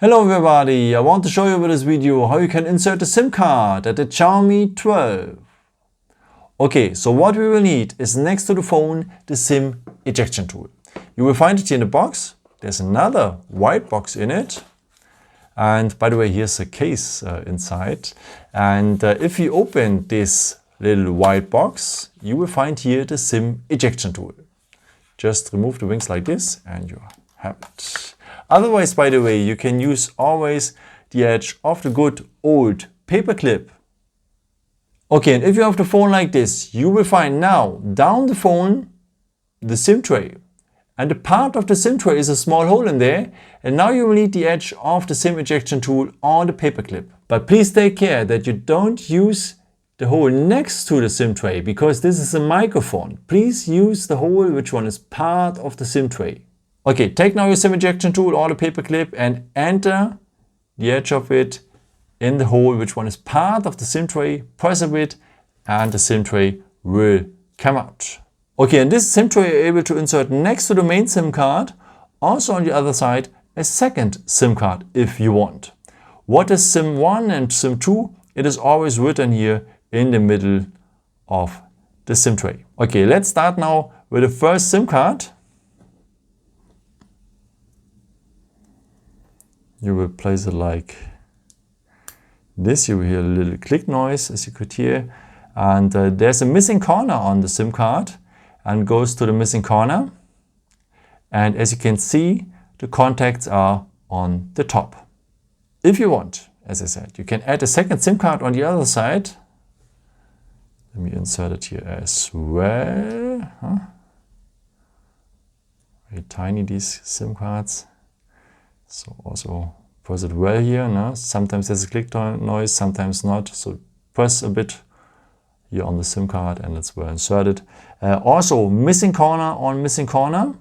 Hello everybody, I want to show you with this video how you can insert a SIM card at the Xiaomi 12. Okay, so what we will need is next to the phone the SIM ejection tool. You will find it here in the box. There's another white box in it. And by the way, here's a case inside. And if you open this little white box, you will find here the SIM ejection tool. Just remove the wings like this and you have it. Otherwise, by the way, you can use always the edge of the good old paper clip. Okay, and if you have the phone like this, you will find now down the phone the SIM tray. And the part of the SIM tray is a small hole in there. And now you will need the edge of the SIM ejection tool on the paper clip. But please take care that you don't use the hole next to the SIM tray because this is a microphone. Please use the hole which one is part of the SIM tray. Okay, take now your SIM ejection tool or the paper clip and enter the edge of it in the hole which one is part of the SIM tray, press a bit and the SIM tray will come out. Okay, and this SIM tray you're able to insert next to the main SIM card, also on the other side a second SIM card if you want. What is SIM 1 and SIM 2? It is always written here in the middle of the SIM tray. Okay, let's start now with the first SIM card. You will place it like this. You will hear a little click noise as you could hear. And there's a missing corner on the SIM card and goes to the missing corner. And as you can see, the contacts are on the top. If you want, as I said, you can add a second SIM card on the other side. Let me insert it here as well. Very tiny, these SIM cards. So also press it well here. No? Sometimes there's a click noise, sometimes not. So press a bit here on the SIM card and it's well inserted. Also missing corner on missing corner.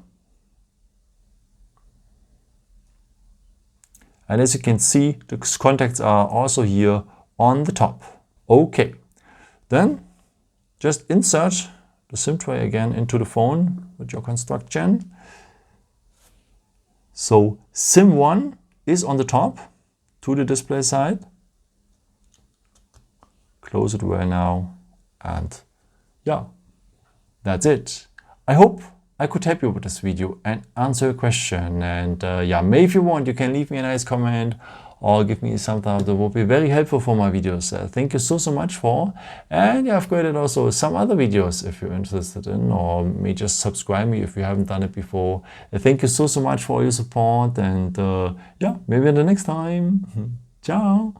And as you can see, the contacts are also here on the top. Okay, then just insert the SIM tray again into the phone with your construction. So SIM 1 is on the top to the display side. Close it well now and yeah, that's it. I hope I could help you with this video and answer your question. And yeah, maybe if you want, you can leave me a nice comment or give me some thumbs up. That would be very helpful for my videos. Thank you so much for. And yeah, I've created also some other videos if you're interested in, or may just subscribe me if you haven't done it before. Thank you so much for your support and yeah, maybe in the next time. Ciao.